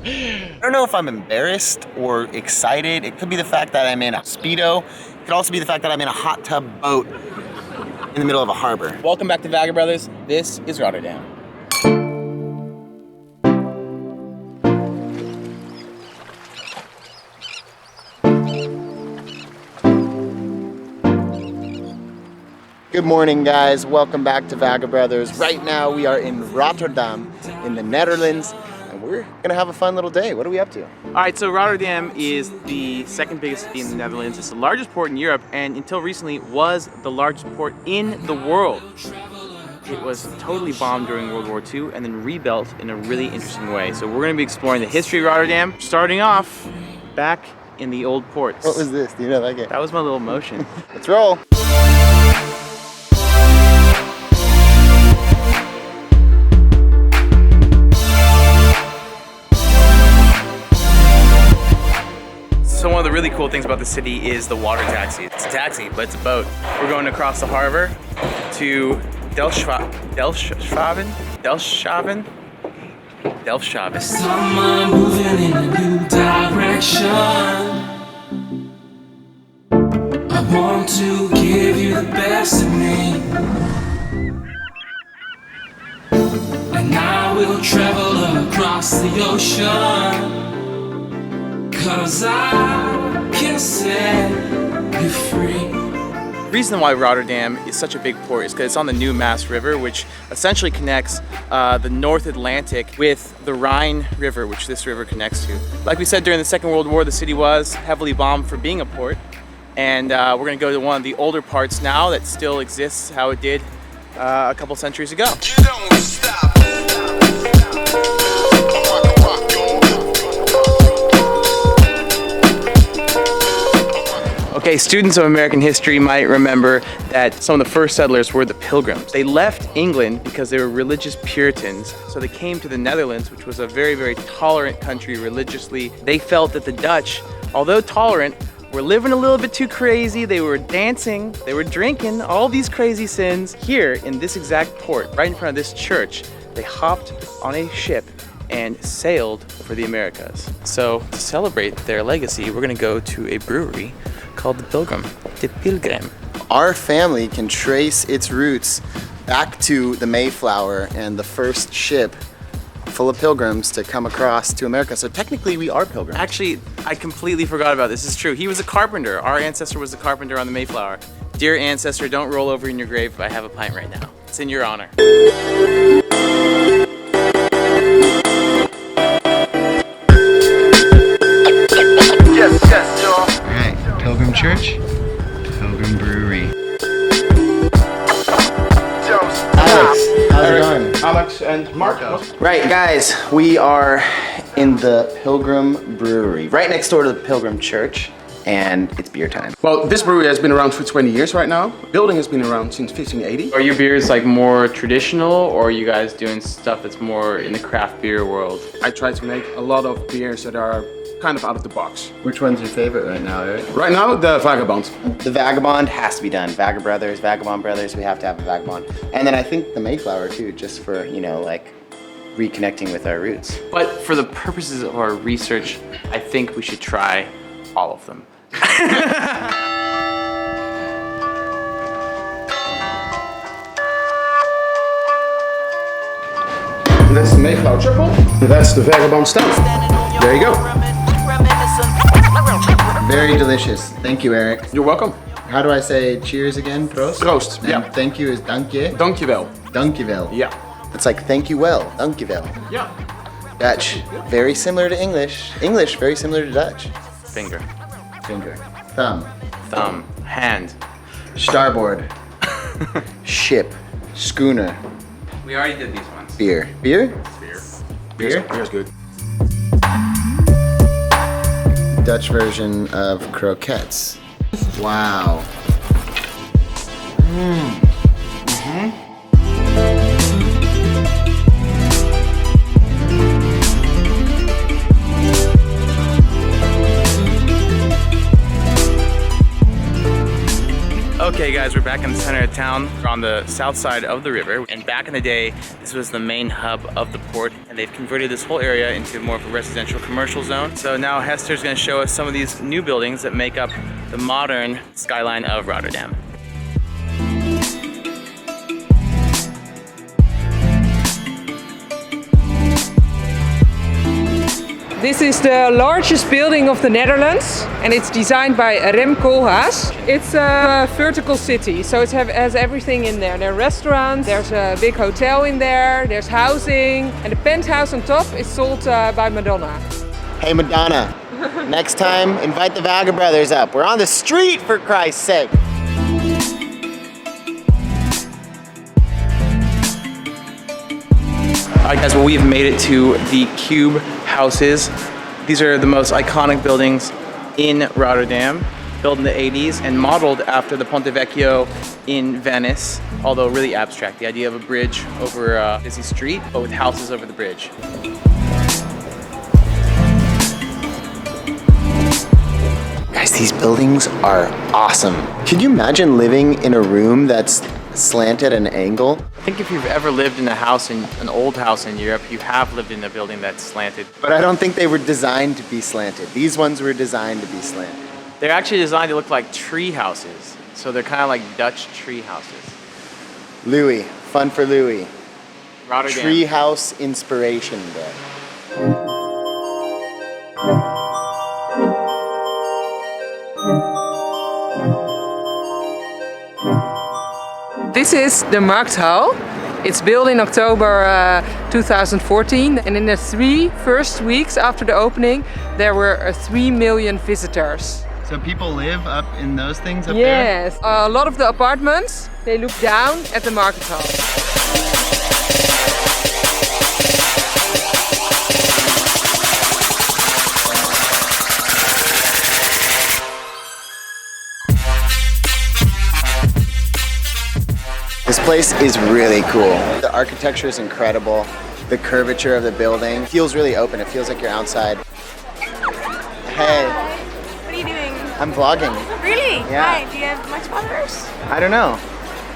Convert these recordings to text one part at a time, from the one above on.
I don't know if I'm embarrassed or excited. It could be the fact that I'm in a Speedo. It could also be the fact that I'm in a hot tub boat in the middle of a harbor. Welcome back to Vagabrothers. This is Rotterdam. Good morning, guys. Welcome back to Vagabrothers. Right now we are in Rotterdam in the Netherlands, and we're gonna have a fun little day. What are we up to? All right, so Rotterdam is the second biggest city in the Netherlands. It's the largest port in Europe, and until recently was the largest port in the world. It was totally bombed during World War II and then rebuilt in a really interesting way. So we're gonna be exploring the history of Rotterdam, starting off back in the old ports. What was this? Do you know that game? That was my little motion. Let's roll. So one of the really cool things about the city is the water taxi. It's a taxi, but it's a boat. We're going across the harbor to Delfshaven. Someone moving in a new direction. I want to give you the best of me, and I will travel across the ocean. 'Cause I can set you free. The reason why Rotterdam is such a big port is because it's on the New Maas River, which essentially connects the North Atlantic with the Rhine River, which this river connects to. Like we said, during the Second World War, the city was heavily bombed for being a port. And we're gonna go to one of the older parts now that still exists how it did a couple centuries ago. Okay, students of American history might remember that some of the first settlers were the Pilgrims. They left England because they were religious Puritans, so they came to the Netherlands, which was a very, very tolerant country religiously. They felt that the Dutch, although tolerant, were living a little bit too crazy. They were dancing, they were drinking, all these crazy sins. Here in this exact port, right in front of this church, they hopped on a ship and sailed for the Americas. So to celebrate their legacy, we're gonna go to a brewery called the Pilgrim. Our family can trace its roots back to the Mayflower and the first ship full of pilgrims to come across to America. So technically we are pilgrims. Actually, I completely forgot about this. This is true. He was a carpenter. Our ancestor was a carpenter on the Mayflower. Dear ancestor, don't roll over in your grave. I have a pint right now. It's in your honor. Alright, Pilgrim Church, Pilgrim Brewery. Alex, how's it going? Alex and Marko. Right, guys, we are in the Pilgrim Brewery, right next door to the Pilgrim Church, and it's beer time. Well, this brewery has been around for 20 years right now. The building has been around since 1580. Are your beers like more traditional, or are you guys doing stuff that's more in the craft beer world? I try to make a lot of beers that are kind of out of the box. Which one's your favorite right now, Eric? Right now, the Vagabond. The Vagabond has to be done. Vagabrothers, Vagabond Brothers, we have to have a Vagabond. And then I think the Mayflower too, just for, you know, like reconnecting with our roots. But for the purposes of our research, I think we should try all of them. That's the Mayflower Triple. That's the Vagabond Stout. There you go. Very delicious. Thank you, Eric. You're welcome. How do I say cheers again? Proost? Proost, And yeah. thank you is dankje. Dankjewel. Dankjewel. Yeah. It's like thank you well. Dankjewel. Yeah. Dutch, very similar to English. English, very similar to Dutch. Finger, Finger. Thumb. thumb, hand. Starboard. Ship. Schooner. We already did these ones. Beer. Beer? Beer. Beer? Beer's good. Dutch version of croquettes. Wow. Okay guys, we're back in the center of town. We're on the south side of the river, and back in the day, this was the main hub of the airport, and they've converted this whole area into more of a residential commercial zone. So now Hester's going to show us some of these new buildings that make up the modern skyline of Rotterdam. This is the largest building of the Netherlands, and it's designed by Rem Koolhaas. It's a vertical city, so it has everything in there. There are restaurants, there's a big hotel in there, there's housing, and the penthouse on top is sold by Madonna. Hey Madonna, next time invite the vagabrothers up. We're on the street, for Christ's sake. Alright guys, well, we've made it to the Cube houses. These are the most iconic buildings in Rotterdam, built in the 80s and modeled after the Ponte Vecchio in Venice, although really abstract. The idea of a bridge over a busy street, but with houses over the bridge. Guys, these buildings are awesome. Could you imagine living in a room that's slanted at an angle? I think if you've ever lived in a house, in an old house in Europe, you have lived in a building that's slanted. But I don't think they were designed to be slanted. These ones were designed to be slanted. They're actually designed to look like tree houses. So they're kind of like Dutch tree houses. Louis, fun for Louis. Rotterdam. Tree house inspiration day. This is the Markthal. It's built in October 2014, and in the first 3 weeks after the opening, there were 3 million visitors. So people live up in those things up Yes, a lot of the apartments, they look down at the Markthal. This place is really cool. The architecture is incredible. The curvature of the building feels really open. It feels like you're outside. Hey. Hi. What are you doing? I'm vlogging. Really? Yeah. Hi. Do you have much followers? I don't know.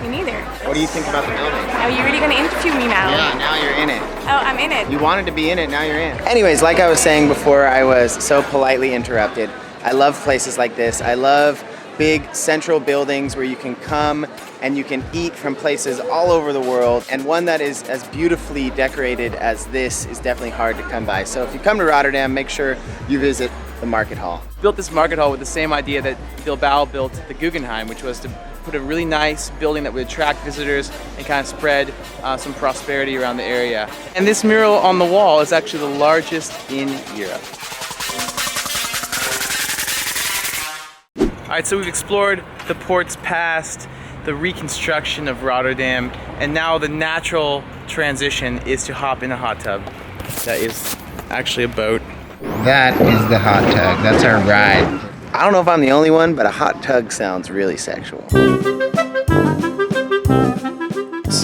Me neither. What do you think about the building? Are you really going to interview me now? Yeah, now you're in it. Oh, I'm in it. You wanted to be in it, now you're in. Anyways, like I was saying before, I was so politely interrupted. I love places like this. I love big central buildings where you can come and you can eat from places all over the world. And one that is as beautifully decorated as this is definitely hard to come by. So if you come to Rotterdam, make sure you visit the Market Hall. Built this market hall with the same idea that Bilbao built the Guggenheim, which was to put a really nice building that would attract visitors and kind of spread some prosperity around the area. And this mural on the wall is actually the largest in Europe. All right, so we've explored the port's past, the reconstruction of Rotterdam, and now the natural transition is to hop in a hot tub. That is actually a boat. That is the hot tub. That's our ride. I don't know if I'm the only one, but a hot tub sounds really sexual.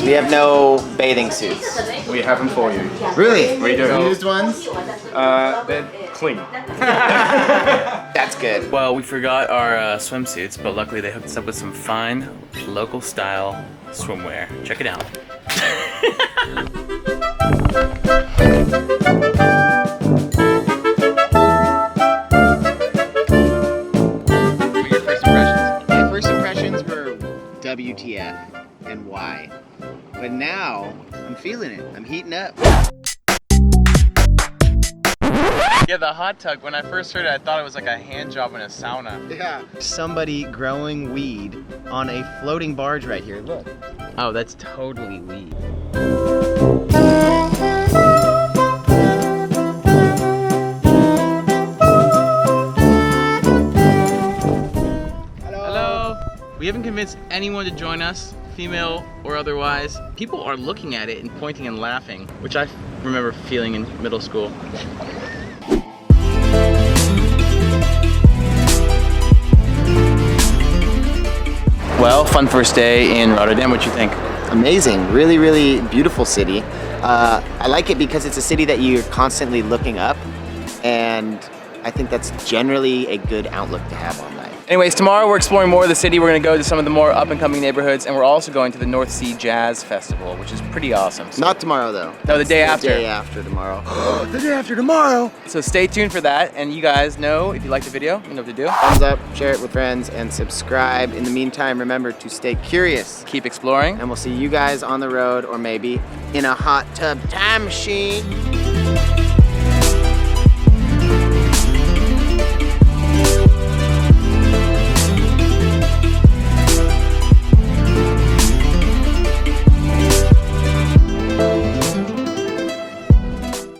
We have no bathing suits. We have them for you. Really? We do. Used ones? They're clean. That's good. Well, we forgot our swimsuits, but luckily they hooked us up with some fine, local style swimwear. Check it out. What were your first impressions? My first impressions were WTF and why. But now, I'm feeling it. I'm heating up. Yeah, the hot tub, when I first heard it, I thought it was like a hand job in a sauna. Yeah. Somebody growing weed on a floating barge right here. Look. Oh, that's totally weed. Hello. We haven't convinced anyone to join us, female or otherwise. People are looking at it and pointing and laughing, which I remember feeling in middle school. Well, fun first day in Rotterdam. What you think? Amazing. Really, really beautiful city. I like it because it's a city that you're constantly looking up, and I think that's generally a good outlook to have on life. Anyways, tomorrow we're exploring more of the city. We're gonna go to some of the more up-and-coming neighborhoods, and we're also going to the North Sea Jazz Festival, which is pretty awesome. So, Not tomorrow though. no, the day after. The day after tomorrow. The day after tomorrow. So stay tuned for that, and you guys know, if you like the video, you know what to do. Thumbs up, share it with friends, and subscribe. In the meantime, remember to stay curious. Keep exploring. And we'll see you guys on the road, or maybe in a hot tub time machine.